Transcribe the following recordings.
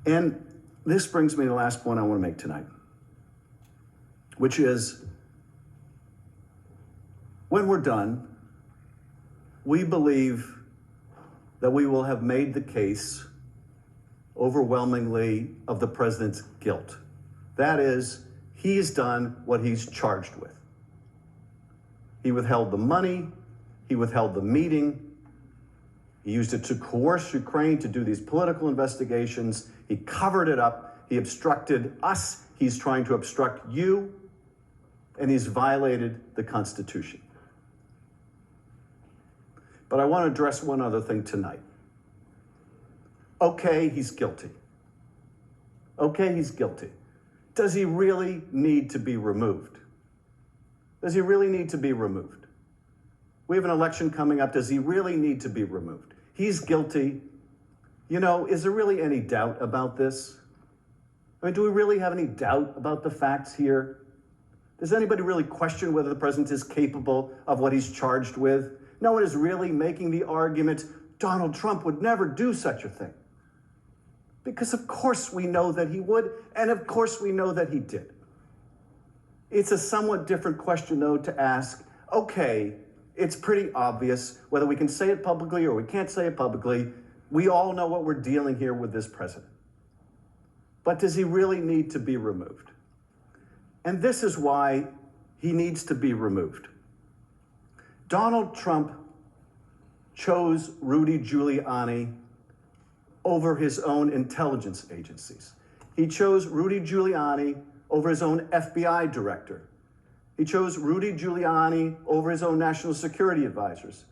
And this brings me to the last point I want to make tonight, which is when we're done, we believe that we will have made the case overwhelmingly of the president's guilt. That is, he's done what he's charged with. He withheld the money, he withheld the meeting, he used it to coerce Ukraine to do these political investigations, he covered it up, he obstructed us, he's trying to obstruct you, and he's violated the Constitution. But I want to address one other thing tonight. Okay, he's guilty. Okay, he's guilty. Does he really need to be removed? Does he really need to be removed? We have an election coming up. Does he really need to be removed? He's guilty. You know, is there really any doubt about this? I mean, do we really have any doubt about the facts here? Does anybody really question whether the president is capable of what he's charged with? No one is really making the argument Donald Trump would never do such a thing. Because of course we know that he would, and of course we know that he did. It's a somewhat different question, though, to ask, okay, it's pretty obvious, whether we can say it publicly or we can't say it publicly, we all know what we're dealing here with this president. But does he really need to be removed? And this is why he needs to be removed. Donald Trump chose Rudy Giuliani over his own intelligence agencies. He chose Rudy Giuliani over his own FBI director. He chose Rudy Giuliani over his own national security advisors.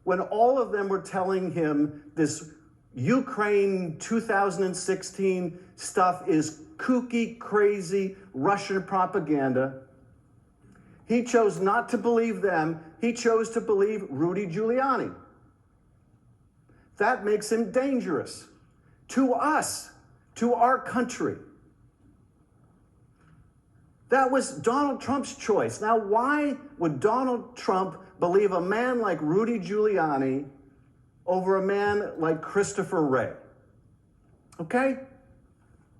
When all of them were telling him this Ukraine 2016 stuff is kooky, crazy Russian propaganda, he chose not to believe them. He chose to believe Rudy Giuliani. That makes him dangerous to us, to our country. That was Donald Trump's choice. Now, why would Donald Trump believe a man like Rudy Giuliani over a man like Christopher Wray? Okay?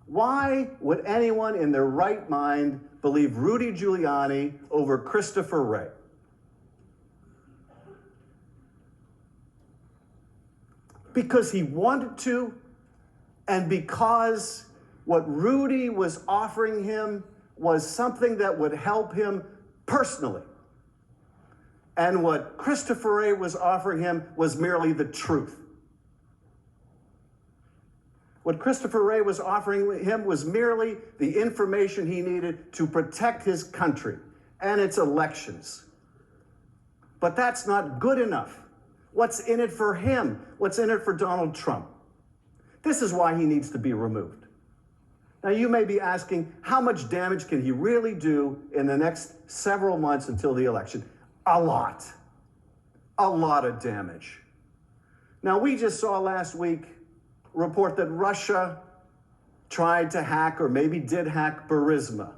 Why would anyone in their right mind believe Rudy Giuliani over Christopher Wray? Because he wanted to, and because what Rudy was offering him was something that would help him personally. And what Christopher Wray was offering him was merely the truth. What Christopher Wray was offering him was merely the information he needed to protect his country and its elections. But that's not good enough. What's in it for him? What's in it for Donald Trump? This is why he needs to be removed. Now, you may be asking, how much damage can he really do in the next several months until the election? A lot. A lot of damage. Now, we just saw last week a report that Russia tried to hack, or maybe did hack, Burisma.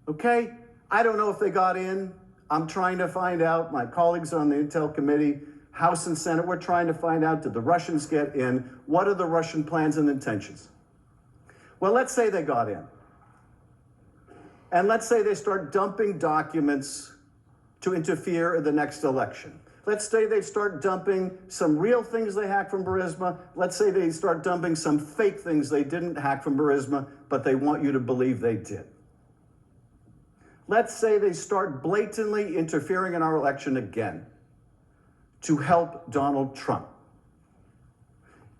Okay? I don't know if they got in. I'm trying to find out. My colleagues on the Intel Committee, House and Senate, we're trying to find out, did the Russians get in? What are the Russian plans and intentions? Well, let's say they got in. And let's say they start dumping documents to interfere in the next election. Let's say they start dumping some real things they hacked from Burisma. Let's say they start dumping some fake things they didn't hack from Burisma, but they want you to believe they did. Let's say they start blatantly interfering in our election again to help Donald Trump.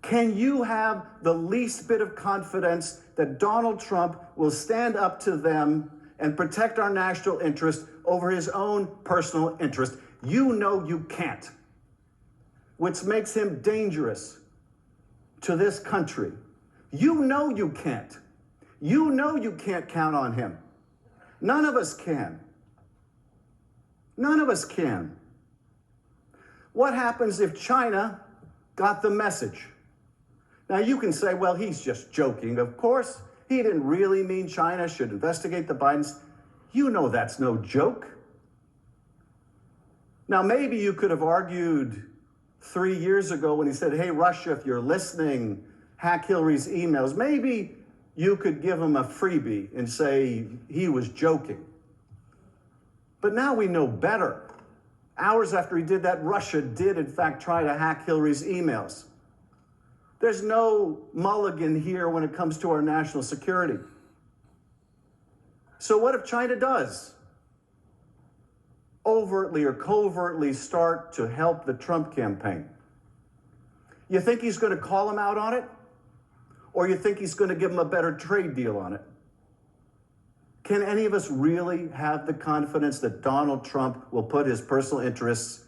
Can you have the least bit of confidence that Donald Trump will stand up to them and protect our national interest over his own personal interest? You know you can't, which makes him dangerous to this country. You know you can't. You know you can't count on him. None of us can. None of us can. What happens if China got the message? Now, you can say, well, he's just joking. Of course, he didn't really mean China should investigate the Bidens. You know that's no joke. Now, maybe you could have argued 3 years ago when he said, hey, Russia, if you're listening, hack Hillary's emails, maybe you could give him a freebie and say he was joking. But now we know better. Hours after he did that, Russia did, in fact, try to hack Hillary's emails. There's no mulligan here when it comes to our national security. So what if China does overtly or covertly start to help the Trump campaign? You think he's going to call him out on it? Or you think he's going to give him a better trade deal on it? Can any of us really have the confidence that Donald Trump will put his personal interests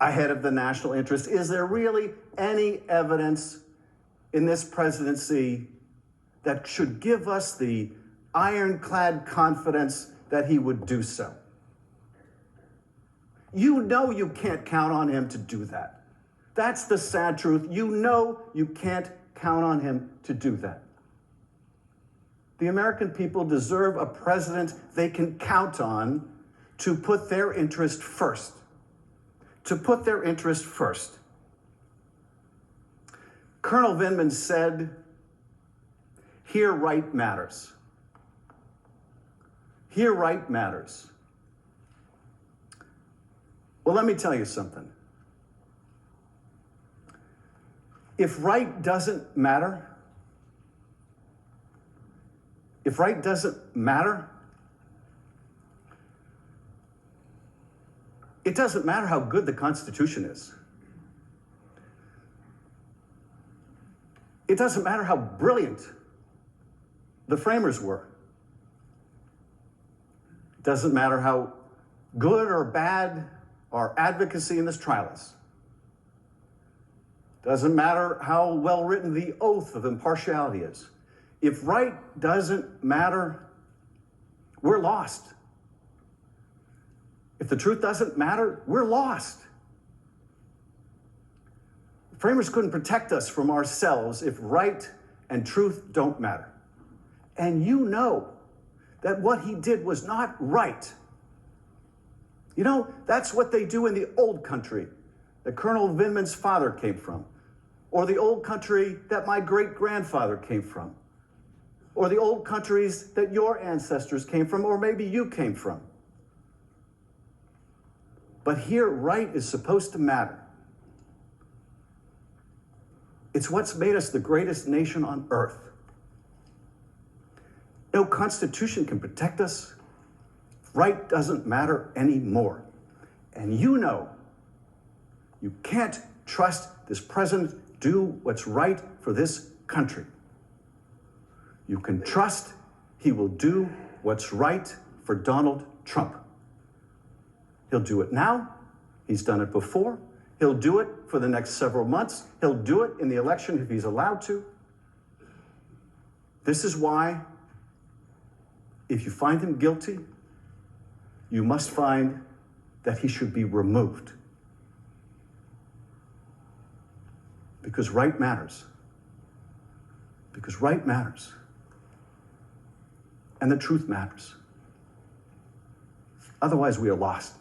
ahead of the national interest? Is there really any evidence in this presidency that should give us the ironclad confidence that he would do so? You know you can't count on him to do that. That's the sad truth. You know you can't count on him to do that. The American people deserve a president they can count on to put their interest first. To put their interest first. Colonel Vindman said, "Here right matters." Here right matters. Well, let me tell you something. If right doesn't matter, it doesn't matter how good the Constitution is. It doesn't matter how brilliant the framers were. It doesn't matter how good or bad our advocacy in this trial is. Doesn't matter how well written the oath of impartiality is. If right doesn't matter, we're lost. If the truth doesn't matter, we're lost. The framers couldn't protect us from ourselves if right and truth don't matter. And you know that what he did was not right. You know, that's what they do in the old country that Colonel Vindman's father came from, or the old country that my great-grandfather came from, or the old countries that your ancestors came from, or maybe you came from. But here, right is supposed to matter. It's what's made us the greatest nation on earth. No constitution can protect us. Right doesn't matter anymore. And you know you can't trust this president do what's right for this country. You can trust he will do what's right for Donald Trump. He'll do it now. He's done it before. He'll do it for the next several months. He'll do it in the election if he's allowed to. This is why, if you find him guilty, you must find that he should be removed. Because right matters. Because right matters. And the truth matters. Otherwise, we are lost.